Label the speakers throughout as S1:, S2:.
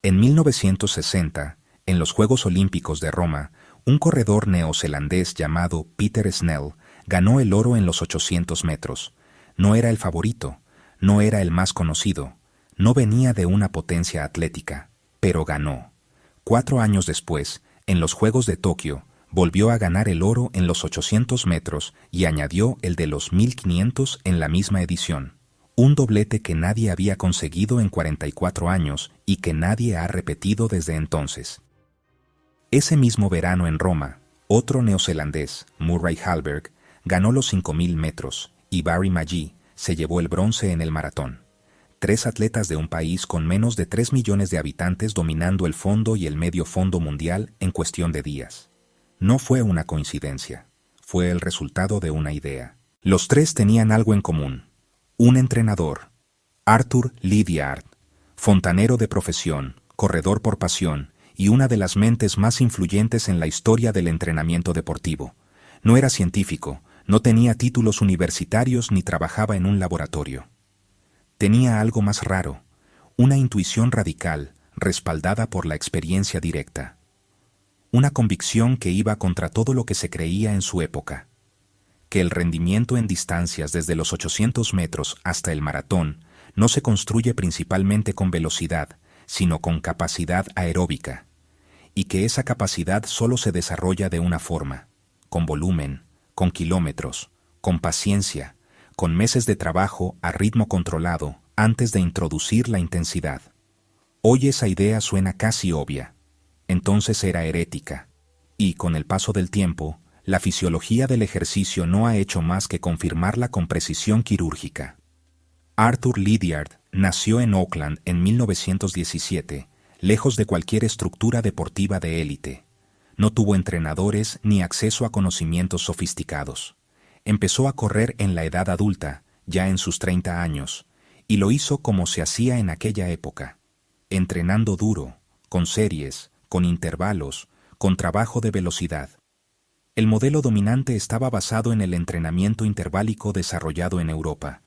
S1: En 1960, en los Juegos Olímpicos de Roma, un corredor neozelandés llamado Peter Snell ganó el oro en los 800 metros. No era el favorito, no era el más conocido, no venía de una potencia atlética, pero ganó. 4 años después, en los Juegos de Tokio, volvió a ganar el oro en los 800 metros y añadió el de los 1500 en la misma edición. Un doblete que nadie había conseguido en 44 años y que nadie ha repetido desde entonces. Ese mismo verano en Roma, otro neozelandés, Murray Halberg, ganó los 5000 metros y Barry Magee se llevó el bronce en el maratón. 3 atletas de un país con menos de 3 millones de habitantes dominando el fondo y el medio fondo mundial en cuestión de días. No fue una coincidencia, fue el resultado de una idea. Los 3 tenían algo en común. Un entrenador, Arthur Lydiard, fontanero de profesión, corredor por pasión y una de las mentes más influyentes en la historia del entrenamiento deportivo. No era científico, no tenía títulos universitarios ni trabajaba en un laboratorio. Tenía algo más raro, una intuición radical, respaldada por la experiencia directa. Una convicción que iba contra todo lo que se creía en su época. Que el rendimiento en distancias desde los 800 metros hasta el maratón no se construye principalmente con velocidad, sino con capacidad aeróbica, y que esa capacidad solo se desarrolla de una forma, con volumen, con kilómetros, con paciencia, con meses de trabajo a ritmo controlado antes de introducir la intensidad. Hoy esa idea suena casi obvia, entonces era herética, y con el paso del tiempo, la fisiología del ejercicio no ha hecho más que confirmarla con precisión quirúrgica. Arthur Lydiard nació en Auckland en 1917, lejos de cualquier estructura deportiva de élite. No tuvo entrenadores ni acceso a conocimientos sofisticados. Empezó a correr en la edad adulta, ya en sus 30 años, y lo hizo como se hacía en aquella época, entrenando duro, con series, con intervalos, con trabajo de velocidad. El modelo dominante estaba basado en el entrenamiento interválico desarrollado en Europa,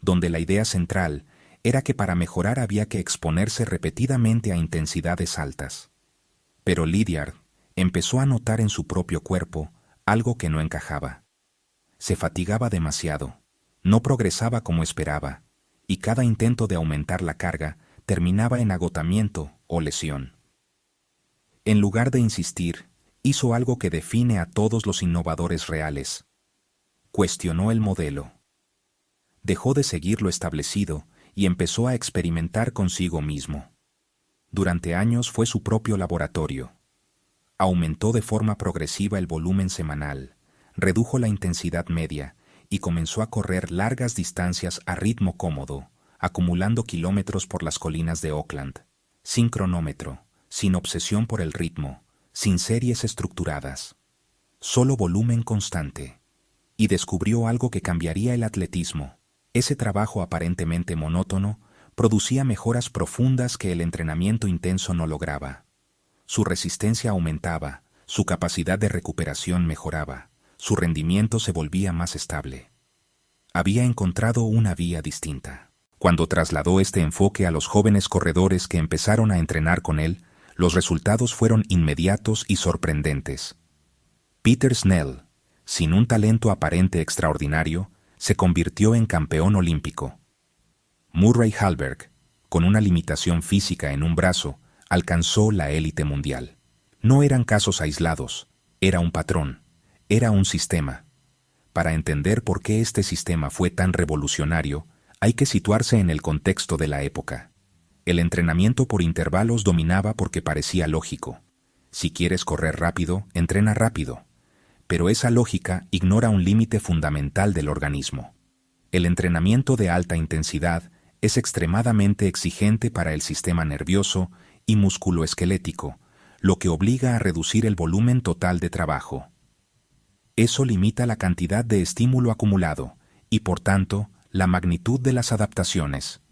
S1: donde la idea central era que para mejorar había que exponerse repetidamente a intensidades altas. Pero Lydiard empezó a notar en su propio cuerpo algo que no encajaba. Se fatigaba demasiado, no progresaba como esperaba, y cada intento de aumentar la carga terminaba en agotamiento o lesión. En lugar de insistir, hizo algo que define a todos los innovadores reales. Cuestionó el modelo. Dejó de seguir lo establecido y empezó a experimentar consigo mismo. Durante años fue su propio laboratorio. Aumentó de forma progresiva el volumen semanal, redujo la intensidad media y comenzó a correr largas distancias a ritmo cómodo, acumulando kilómetros por las colinas de Auckland, sin cronómetro, sin obsesión por el ritmo, sin series estructuradas, solo volumen constante. Y descubrió algo que cambiaría el atletismo. Ese trabajo aparentemente monótono producía mejoras profundas que el entrenamiento intenso no lograba. Su resistencia aumentaba, su capacidad de recuperación mejoraba, su rendimiento se volvía más estable. Había encontrado una vía distinta. Cuando trasladó este enfoque a los jóvenes corredores que empezaron a entrenar con él, los resultados fueron inmediatos y sorprendentes. Peter Snell, sin un talento aparente extraordinario, se convirtió en campeón olímpico. Murray Halberg, con una limitación física en un brazo, alcanzó la élite mundial. No eran casos aislados, era un patrón, era un sistema. Para entender por qué este sistema fue tan revolucionario, hay que situarse en el contexto de la época. El entrenamiento por intervalos dominaba porque parecía lógico. Si quieres correr rápido, entrena rápido. Pero esa lógica ignora un límite fundamental del organismo. El entrenamiento de alta intensidad es extremadamente exigente para el sistema nervioso y musculoesquelético, lo que obliga a reducir el volumen total de trabajo. Eso limita la cantidad de estímulo acumulado y, por tanto, la magnitud de las adaptaciones.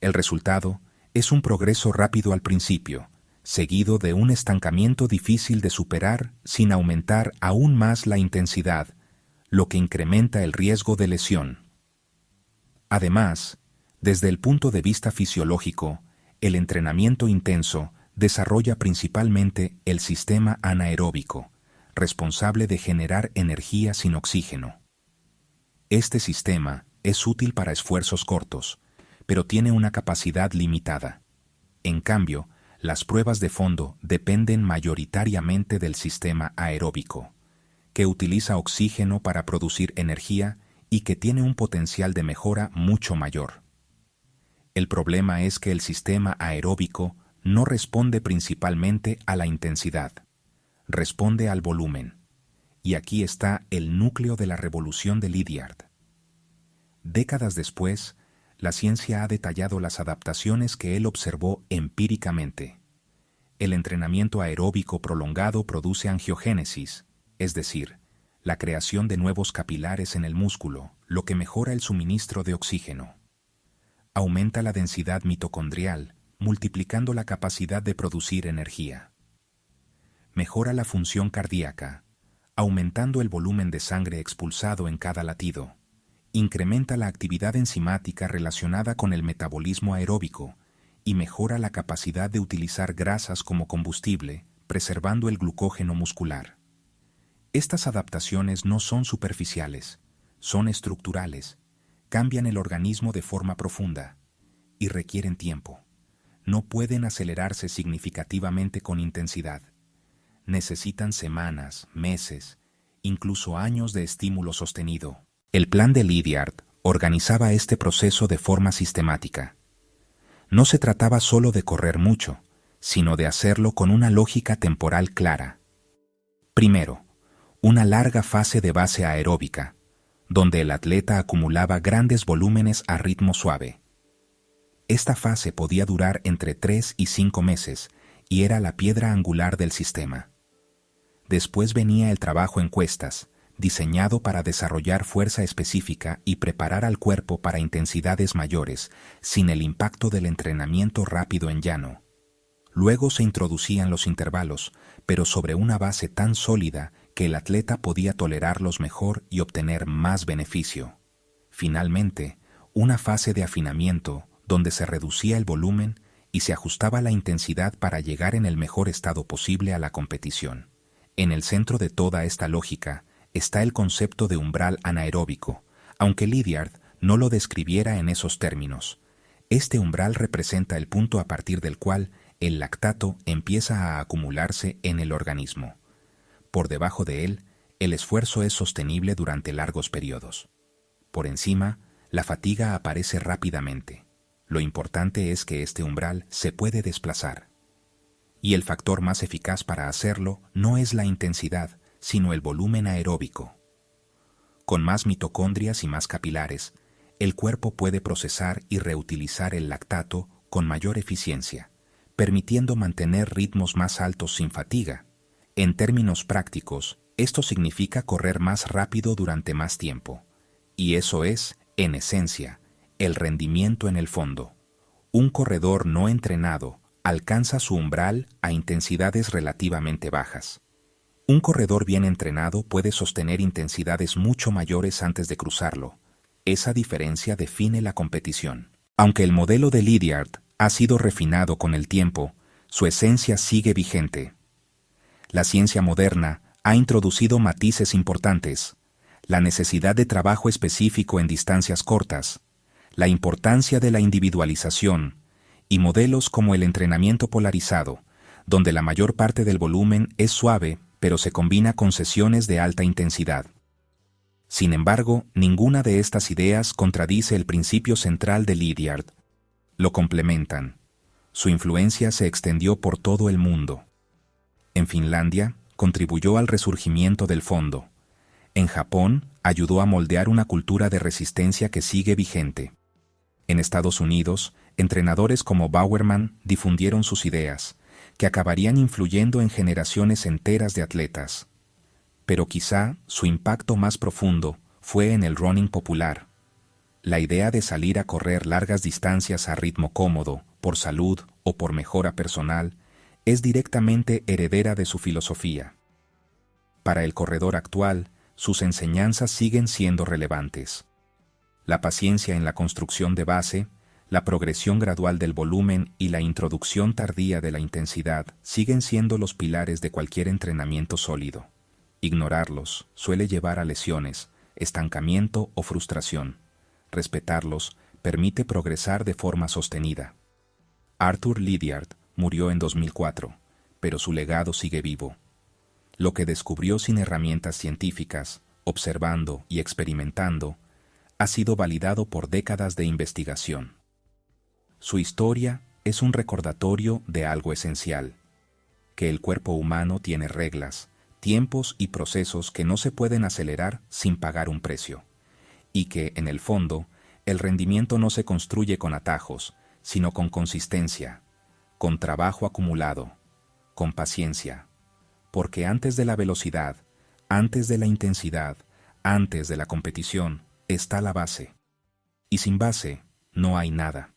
S1: El resultado es un progreso rápido al principio, seguido de un estancamiento difícil de superar sin aumentar aún más la intensidad, lo que incrementa el riesgo de lesión. Además, desde el punto de vista fisiológico, El entrenamiento intenso desarrolla principalmente el sistema anaeróbico, responsable de generar energía sin oxígeno. Este sistema es útil para esfuerzos cortos, pero tiene una capacidad limitada. En cambio, las pruebas de fondo dependen mayoritariamente del sistema aeróbico, que utiliza oxígeno para producir energía y que tiene un potencial de mejora mucho mayor. El problema es que el sistema aeróbico no responde principalmente a la intensidad, responde al volumen. Y aquí está el núcleo de la revolución de Lydiard. Décadas después, la ciencia ha detallado las adaptaciones que él observó empíricamente. El entrenamiento aeróbico prolongado produce angiogénesis, es decir, la creación de nuevos capilares en el músculo, lo que mejora el suministro de oxígeno. Aumenta la densidad mitocondrial, multiplicando la capacidad de producir energía. Mejora la función cardíaca, aumentando el volumen de sangre expulsado en cada latido. Incrementa la actividad enzimática relacionada con el metabolismo aeróbico y mejora la capacidad de utilizar grasas como combustible, preservando el glucógeno muscular. Estas adaptaciones no son superficiales, son estructurales, cambian el organismo de forma profunda y requieren tiempo. No pueden acelerarse significativamente con intensidad. Necesitan semanas, meses, incluso años de estímulo sostenido. El plan de Lydiard organizaba este proceso de forma sistemática. No se trataba solo de correr mucho, sino de hacerlo con una lógica temporal clara. Primero, una larga fase de base aeróbica, donde el atleta acumulaba grandes volúmenes a ritmo suave. Esta fase podía durar entre 3 y 5 meses y era la piedra angular del sistema. Después venía el trabajo en cuestas, diseñado para desarrollar fuerza específica y preparar al cuerpo para intensidades mayores, sin el impacto del entrenamiento rápido en llano. Luego se introducían los intervalos, pero sobre una base tan sólida que el atleta podía tolerarlos mejor y obtener más beneficio. Finalmente, una fase de afinamiento donde se reducía el volumen y se ajustaba la intensidad para llegar en el mejor estado posible a la competición. En el centro de toda esta lógica está el concepto de umbral anaeróbico, aunque Lydiard no lo describiera en esos términos. Este umbral representa el punto a partir del cual el lactato empieza a acumularse en el organismo. Por debajo de él, el esfuerzo es sostenible durante largos periodos. Por encima, la fatiga aparece rápidamente. Lo importante es que este umbral se puede desplazar. Y el factor más eficaz para hacerlo no es la intensidad, sino el volumen aeróbico. Con más mitocondrias y más capilares, el cuerpo puede procesar y reutilizar el lactato con mayor eficiencia, permitiendo mantener ritmos más altos sin fatiga. En términos prácticos, esto significa correr más rápido durante más tiempo. Y eso es, en esencia, el rendimiento en el fondo. Un corredor no entrenado alcanza su umbral a intensidades relativamente bajas. Un corredor bien entrenado puede sostener intensidades mucho mayores antes de cruzarlo. Esa diferencia define la competición. Aunque el modelo de Lydiard ha sido refinado con el tiempo, su esencia sigue vigente. La ciencia moderna ha introducido matices importantes: la necesidad de trabajo específico en distancias cortas, la importancia de la individualización y modelos como el entrenamiento polarizado, donde la mayor parte del volumen es suave pero se combina con sesiones de alta intensidad. Sin embargo, ninguna de estas ideas contradice el principio central de Lydiard. Lo complementan. Su influencia se extendió por todo el mundo. En Finlandia, contribuyó al resurgimiento del fondo. En Japón, ayudó a moldear una cultura de resistencia que sigue vigente. En Estados Unidos, entrenadores como Bowerman difundieron sus ideas, que acabarían influyendo en generaciones enteras de atletas. Pero quizá su impacto más profundo fue en el running popular. La idea de salir a correr largas distancias a ritmo cómodo, por salud o por mejora personal, es directamente heredera de su filosofía. Para el corredor actual, sus enseñanzas siguen siendo relevantes. La paciencia en la construcción de base, La progresión gradual del volumen y la introducción tardía de la intensidad siguen siendo los pilares de cualquier entrenamiento sólido. Ignorarlos suele llevar a lesiones, estancamiento o frustración. Respetarlos permite progresar de forma sostenida. Arthur Lydiard murió en 2004, pero su legado sigue vivo. Lo que descubrió sin herramientas científicas, observando y experimentando, ha sido validado por décadas de investigación. Su historia es un recordatorio de algo esencial, que el cuerpo humano tiene reglas, tiempos y procesos que no se pueden acelerar sin pagar un precio, y que, en el fondo, el rendimiento no se construye con atajos, sino con consistencia, con trabajo acumulado, con paciencia, porque antes de la velocidad, antes de la intensidad, antes de la competición, está la base. Y sin base, no hay nada.